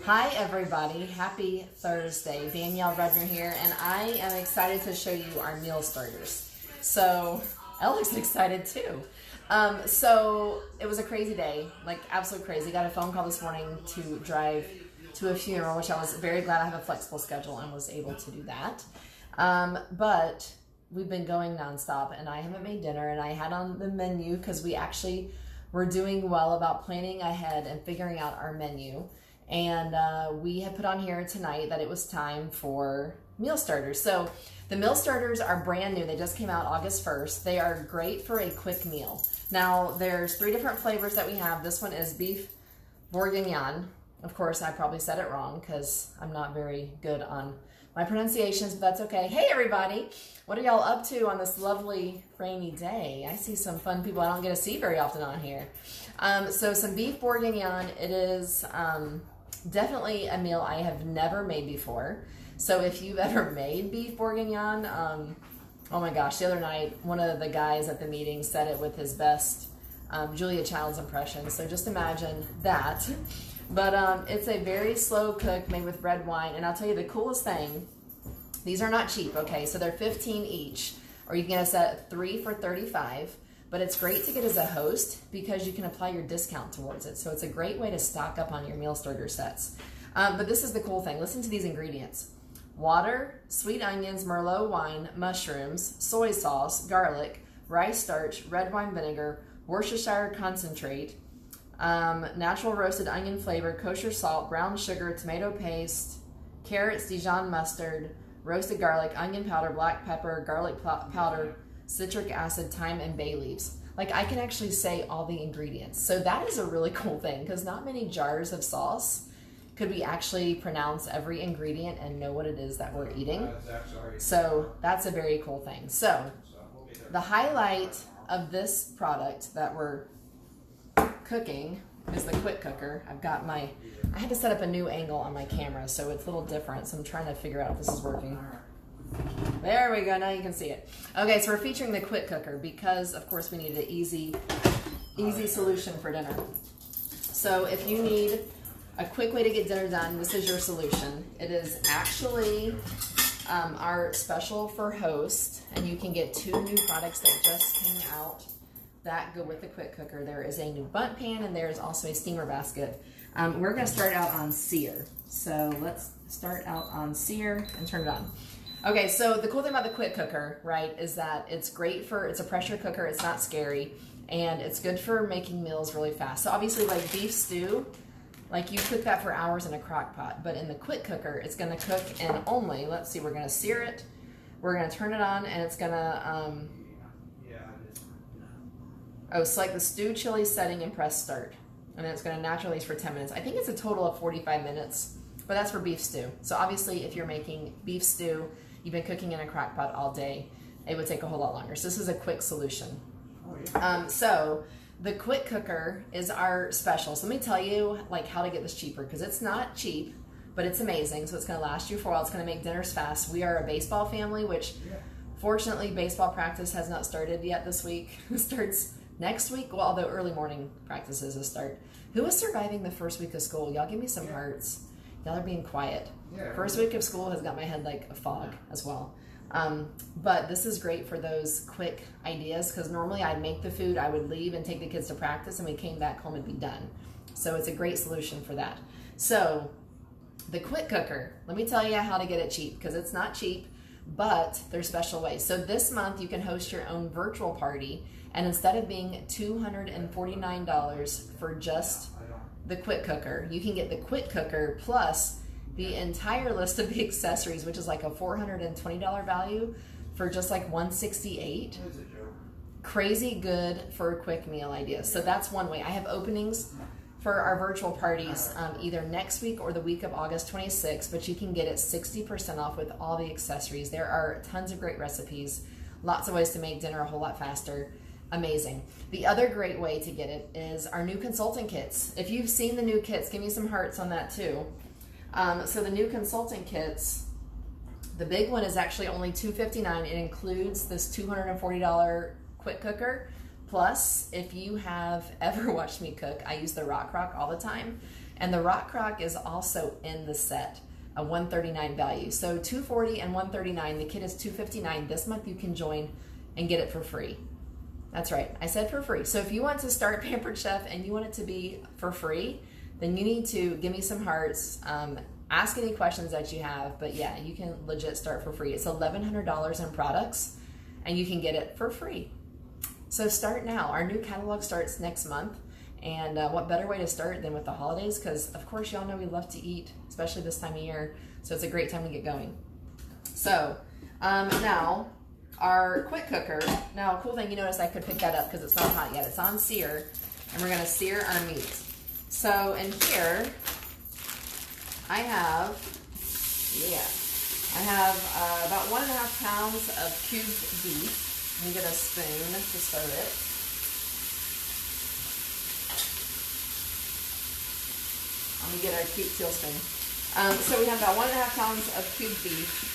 Hi everybody, happy Thursday. Danielle Redner here, and I am excited to show you our meal starters. So, Ella's excited too. So it was a crazy day, like absolute crazy. Got a phone call this morning to drive to a funeral, which I was very glad I have a flexible schedule and was able to do that. But we've been going nonstop, and I haven't made dinner, and I had on the menu because we actually were doing well about planning ahead and figuring out our menu. And we had put on here tonight that it was time for meal starters. So the meal starters are brand new. They just came out August 1st. They are great for a quick meal. Now there's 3 different flavors that we have. This one is beef Bourguignon. Of course, I probably said it wrong because I'm not very good on my pronunciations, but that's okay. Hey everybody, what are y'all up to on this lovely rainy day? I see some fun people I don't get to see very often on here. So some beef Bourguignon. It is definitely a meal I have never made before. So if you've ever made beef Bourguignon, oh my gosh, the other night, one of the guys at the meeting said it with his best Julia Child's impression. So just imagine that. But it's a very slow cook made with red wine. And I'll tell you the coolest thing, these are not cheap, okay? So they're 15 each, or you can get a set of 3 for 35. But it's great to get as a host because you can apply your discount towards it. So it's a great way to stock up on your meal starter sets. But this is the cool thing. Listen to these ingredients. Water, sweet onions, Merlot wine, mushrooms, soy sauce, garlic, rice starch, red wine vinegar, Worcestershire concentrate, natural roasted onion flavor, kosher salt, brown sugar, tomato paste, carrots, Dijon mustard, roasted garlic, onion powder, black pepper, garlic powder, citric acid, thyme, and bay leaves. Like, I can actually say all the ingredients. So that is a really cool thing because not many jars of sauce could we actually pronounce every ingredient and know what it is that we're eating. So that's a very cool thing. So the highlight of this product that we're cooking is the quick cooker. I had to set up a new angle on my camera, so it's a little different. So I'm trying to figure out if this is working. There we go, now you can see it. Okay, so we're featuring the quick cooker because, of course, we need an easy solution for dinner. So if you need a quick way to get dinner done, this is your solution. It is actually our special for host, and you can get 2 new products that just came out that go with the quick cooker. There is a new bundt pan, and there's also a steamer basket. We're going to start out on sear. So let's start out on sear and turn it on. Okay, so the cool thing about the quick cooker, right, is that it's a pressure cooker, it's not scary, and it's good for making meals really fast. So obviously, like beef stew, like you cook that for hours in a crock pot, but in the quick cooker, it's gonna cook in only, let's see, we're gonna sear it, we're gonna turn it on, and it's gonna, select the stew chili setting and press start. And then it's gonna naturally for 10 minutes. I think it's a total of 45 minutes, but that's for beef stew. So obviously, if you're making beef stew, you've been cooking in a crock pot all day, it would take a whole lot longer. So this is a quick solution. So the quick cooker is our special. So let me tell you like how to get this cheaper, because it's not cheap, but it's amazing. So it's gonna last you for a while. It's gonna make dinners fast. We are a baseball family, which fortunately baseball practice has not started yet this week. It starts next week, well, although early morning practices will start. Who is surviving the first week of school? Y'all give me some hearts. Y'all are being quiet. First week of school has got my head like a fog as well. But this is great for those quick ideas because normally I'd make the food, I would leave and take the kids to practice, and we came back home and be done. So it's a great solution for that. So the quick cooker, let me tell you how to get it cheap because it's not cheap, but there's special ways. So this month you can host your own virtual party, and instead of being $249 for just the quick cooker, you can get the quick cooker plus the entire list of the accessories, which is like a $420 value for just like $168. Crazy good for a quick meal idea. So that's one way. I have openings for our virtual parties either next week or the week of August 26th, but you can get it 60% off with all the accessories. There are tons of great recipes, lots of ways to make dinner a whole lot faster. Amazing. The other great way to get it is our new consultant kits. If you've seen the new kits, give me some hearts on that too. So the new consultant kits, the big one is actually only $259. It includes this $240 quick cooker. Plus, if you have ever watched me cook, I use the Rock all the time. And the rock crock is also in the set, a $139 value. So $240 and $139. The kit is $259. This month you can join and get it for free. That's right, I said for free. So if you want to start Pampered Chef and you want it to be for free, then you need to give me some hearts, ask any questions that you have, but yeah, you can legit start for free. It's $1,100 in products and you can get it for free. So start now. Our new catalog starts next month, and what better way to start than with the holidays, because of course y'all know we love to eat, especially this time of year, so it's a great time to get going. So now our quick cooker. Now, a cool thing, you notice I could pick that up because it's not hot yet. It's on sear, and we're gonna sear our meat. So in here, I have about 1.5 pounds of cubed beef. Let me get a spoon to start it. Let me get our cute steel spoon. So we have about 1.5 pounds of cubed beef.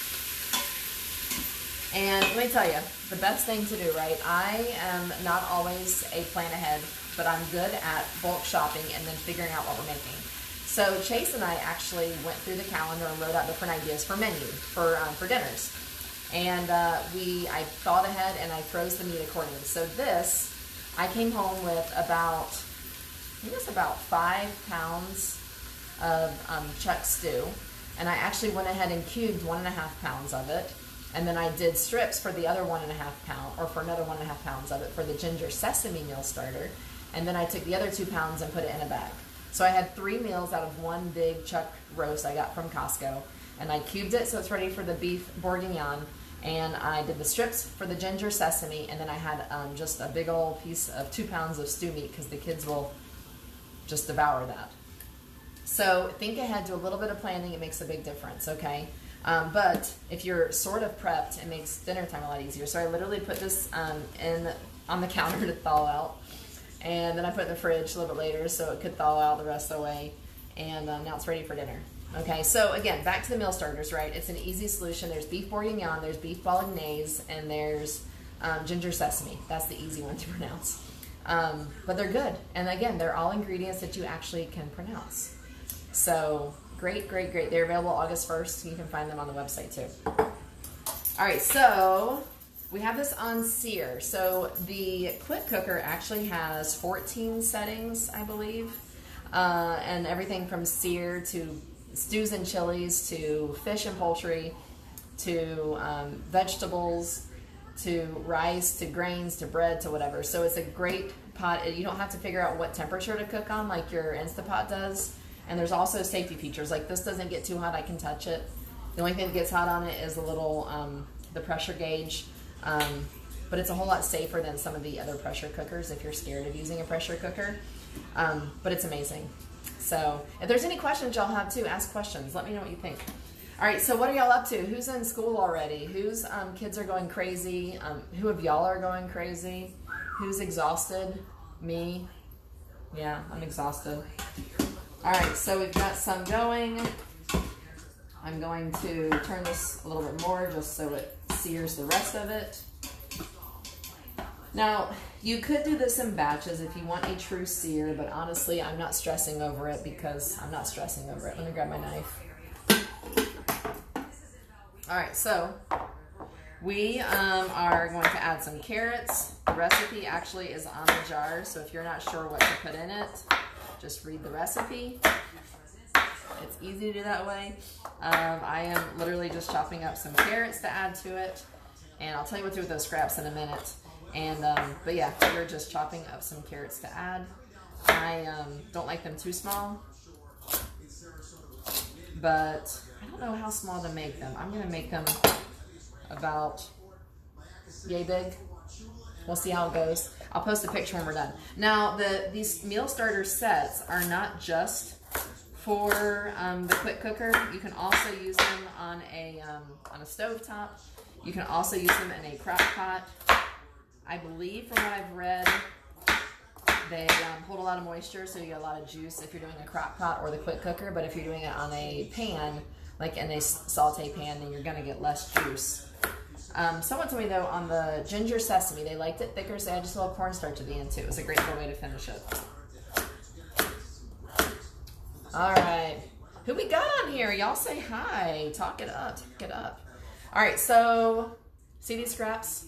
And let me tell you, the best thing to do, right? I am not always a plan ahead, but I'm good at bulk shopping and then figuring out what we're making. So Chase and I actually went through the calendar and wrote out different ideas for menu, for dinners. And I thought ahead and I froze the meat accordingly. So this, I came home with about 5 pounds of chuck stew. And I actually went ahead and cubed 1.5 pounds of it. And then I did strips for the other 1.5 pound, or for another 1.5 pounds of it for the ginger sesame meal starter. And then I took the other 2 pounds and put it in a bag. So I had 3 meals out of one big chuck roast I got from Costco. And I cubed it so it's ready for the beef bourguignon. And I did the strips for the ginger sesame. And then I had just a big old piece of 2 pounds of stew meat because the kids will just devour that. So think ahead, do a little bit of planning. It makes a big difference, okay? But if you're sort of prepped, it makes dinner time a lot easier. So I literally put this on the counter to thaw out. And then I put it in the fridge a little bit later so it could thaw out the rest of the way. And now it's ready for dinner. Okay, so again, back to the meal starters, right? It's an easy solution. There's beef bourguignon, there's beef bolognese, and there's ginger sesame. That's the easy one to pronounce. But they're good. And again, they're all ingredients that you actually can pronounce. So great, great, great. They're available August 1st. You can find them on the website too. All right, so we have this on sear. So the quick cooker actually has 14 settings, I believe, and everything from sear to stews and chilies to fish and poultry to vegetables to rice to grains to bread to whatever. So it's a great pot. You don't have to figure out what temperature to cook on like your Instapot does. And there's also safety features. Like this doesn't get too hot, I can touch it. The only thing that gets hot on it is a little, the pressure gauge. But it's a whole lot safer than some of the other pressure cookers if you're scared of using a pressure cooker. But it's amazing. So if there's any questions y'all have too, ask questions. Let me know what you think. All right, so what are y'all up to? Who's in school already? Whose kids are going crazy? Who of y'all are going crazy? Who's exhausted? Me. Yeah, I'm exhausted. All right, so we've got some going. I'm going to turn this a little bit more just so it sears the rest of it. Now, you could do this in batches if you want a true sear, but honestly, I'm not stressing over it because I'm not stressing over it. Let me grab my knife. All right, so we are going to add some carrots. The recipe actually is on the jar, so if you're not sure what to put in it, just read the recipe. It's easy to do that way. I am literally just chopping up some carrots to add to it, and I'll tell you what to do with those scraps in a minute. And but yeah, we're just chopping up some carrots to add. I don't like them too small, but I don't know how small to make them. I'm gonna make them about yay big. We'll see how it goes. I'll post a picture when we're done. Now, these meal starter sets are not just for the quick cooker. You can also use them on a stovetop. You can also use them in a crock pot. I believe from what I've read, they hold a lot of moisture, so you get a lot of juice if you're doing a crock pot or the quick cooker. But if you're doing it on a pan, like in a saute pan, then you're gonna get less juice. Someone told me though on the ginger sesame, they liked it thicker, so I just a little cornstarch at the end too. It was a great little way to finish it. All right. Who we got on here? Y'all say hi. Talk it up. Talk it up. All right. So, see these scraps?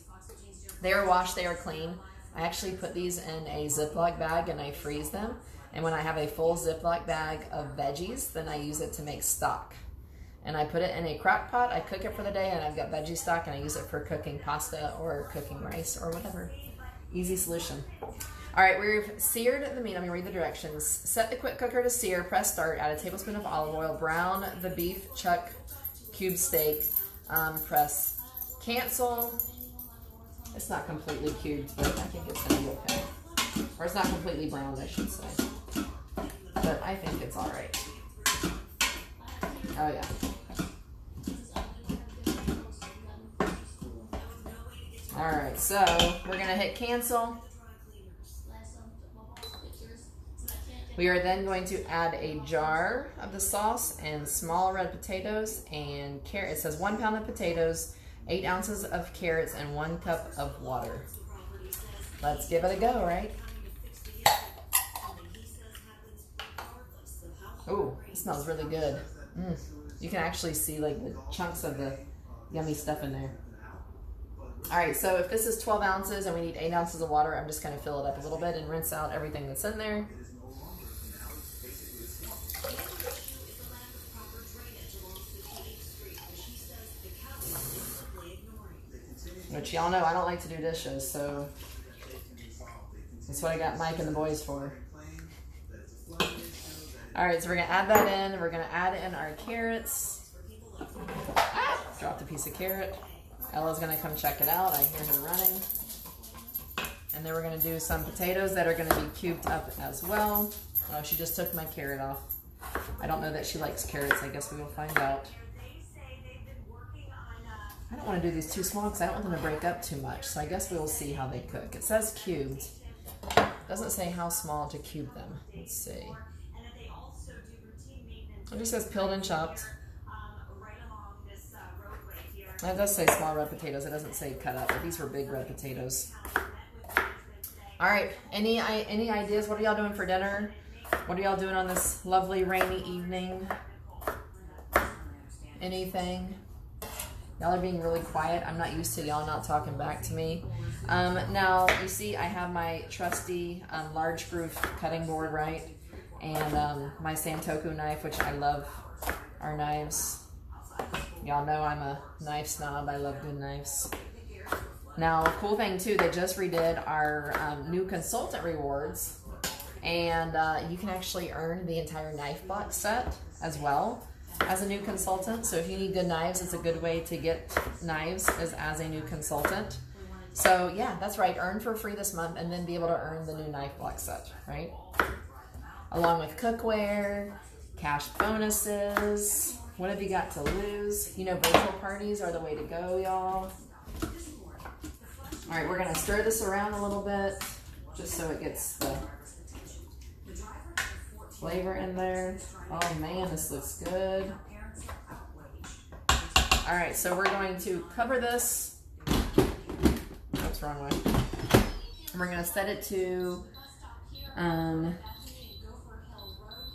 They are washed. They are clean. I actually put these in a Ziploc bag and I freeze them. And when I have a full Ziploc bag of veggies, then I use it to make stock. And I put it in a crock pot. I cook it for the day, and I've got veggie stock, and I use it for cooking pasta or cooking rice or whatever. Easy solution. All right, we've seared the meat. Let me read the directions. Set the quick cooker to sear. Press start. Add a tablespoon of olive oil. Brown the beef chuck cube steak. Press cancel. It's not completely cubed, but I think it's going to be okay. Or it's not completely browned, I should say. But I think it's all right. Oh, yeah. All right, so we're going to hit cancel. We are then going to add a jar of the sauce and small red potatoes and carrot. It says 1 pound of potatoes, 8 ounces of carrots, and 1 cup of water. Let's give it a go, right? Oh, it smells really good. You can actually see like the chunks of the yummy stuff in there. All right, so if this is 12 ounces and we need 8 ounces of water, I'm just going to fill it up a little bit and rinse out everything that's in there. Which y'all know I don't like to do dishes, so that's what I got Mike and the boys for. All right, so we're gonna add that in. We're gonna add in our carrots. Dropped a piece of carrot. Ella's gonna come check it out. I hear her running. And then we're gonna do some potatoes that are gonna be cubed up as well. Oh, she just took my carrot off. I don't know that she likes carrots. I guess we will find out. I don't want to do these too small because I don't want them to break up too much. So I guess we will see how they cook. It says cubed. It doesn't say how small to cube them. Let's see. It just says peeled and chopped. It does say small red potatoes. It doesn't say cut up, but these were big red potatoes. All right. Any ideas? What are y'all doing for dinner? What are y'all doing on this lovely rainy evening? Anything? Y'all are being really quiet. I'm not used to y'all not talking back to me. Now, you see I have my trusty large groove cutting board, right? And my Santoku knife, which I love our knives. Y'all know I'm a knife snob. I love good knives. Now, cool thing too, they just redid our new consultant rewards. And you can actually earn the entire knife box set as well as a new consultant. So if you need good knives, it's a good way to get knives is as a new consultant. So yeah, that's right. Earn for free this month and then be able to earn the new knife box set, right? Along with cookware, cash bonuses. What have you got to lose? You know, virtual parties are the way to go, y'all. All right, we're gonna stir this around a little bit just so it gets the flavor in there. Oh man, this looks good. All right, so we're going to cover this. Oops, wrong way. And we're gonna set it to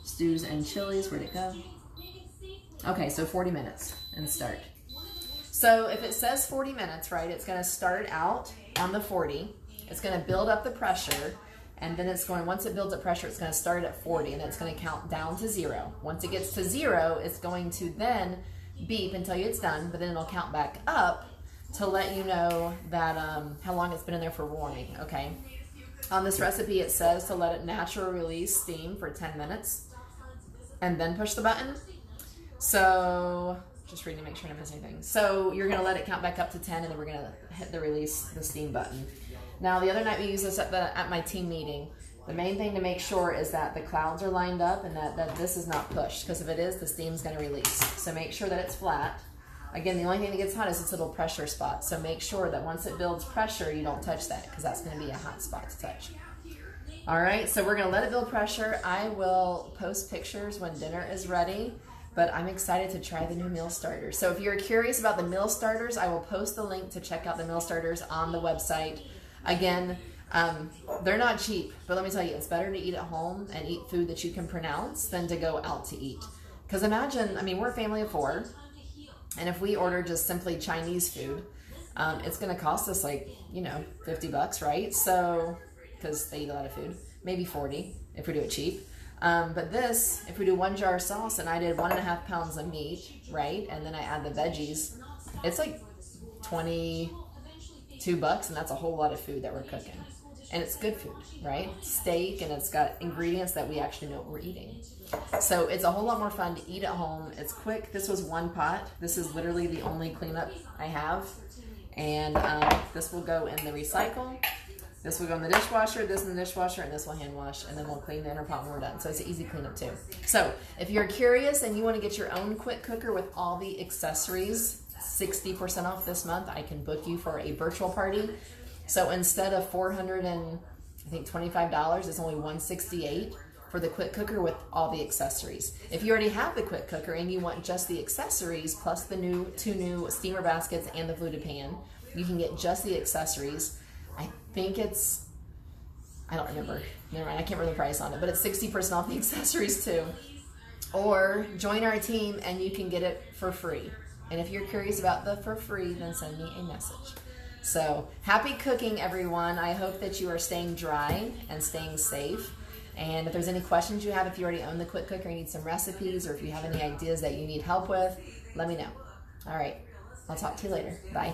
stews and chilies. Where'd it go? Okay, so 40 minutes and start. So if it says 40 minutes, right, it's gonna start out on the 40. It's gonna build up the pressure. And then it's going, once it builds up pressure, it's going to start at 40 and it's going to count down to 0. Once it gets to 0, it's going to then beep until it's done, but then it'll count back up to let you know that how long it's been in there for warming, okay? On this recipe, it says to let it naturally release steam for 10 minutes and then push the button. So, just reading to make sure I don't miss anything. So, you're going to let it count back up to 10 and then we're going to hit the release, the steam button. Now, the other night we used this at my team meeting. The main thing to make sure is that the clouds are lined up and that this is not pushed, because if it is, the steam's going to release. So make sure that it's flat. Again, the only thing that gets hot is its little pressure spot. So make sure that once it builds pressure, you don't touch that, because that's going to be a hot spot to touch. All right, so we're going to let it build pressure. I will post pictures when dinner is ready, but I'm excited to try the new meal starters. So if you're curious about the meal starters, I will post the link to check out the meal starters on the website. Again, They're not cheap, but let me tell you, it's better to eat at home and eat food that you can pronounce than to go out to eat. Because imagine, I mean, we're a family of 4, and if we order just simply Chinese food, it's going to cost us like, you know, $50, right? So, because they eat a lot of food, maybe 40 if we do it cheap. But this, if we do 1 jar of sauce and I did 1.5 pounds of meat, right? And then I add the veggies, it's like $22, and that's a whole lot of food that we're cooking. And it's good food, right? Steak, and it's got ingredients that we actually know what we're eating. So it's a whole lot more fun to eat at home. It's quick. This was 1 pot. This is literally the only cleanup I have. And this will go in the recycle. This will go in the dishwasher, this in the dishwasher, and this will hand wash, and then we'll clean the inner pot when we're done. So it's an easy cleanup too. So if you're curious and you want to get your own quick cooker with all the accessories, 60% off this month, I can book you for a virtual party. So instead of $425, it's only $168 for the quick cooker with all the accessories. If you already have the quick cooker and you want just the accessories plus the 2 new steamer baskets and the fluted pan, you can get just the accessories. I think it's, I don't remember. Never mind, I can't remember the price on it, but it's 60% off the accessories too. Or join our team and you can get it for free. And if you're curious about the for free, then send me a message. So happy cooking, everyone. I hope that you are staying dry and staying safe. And if there's any questions you have, if you already own the quick cooker and need some recipes, or if you have any ideas that you need help with, let me know. All right, I'll talk to you later. Bye.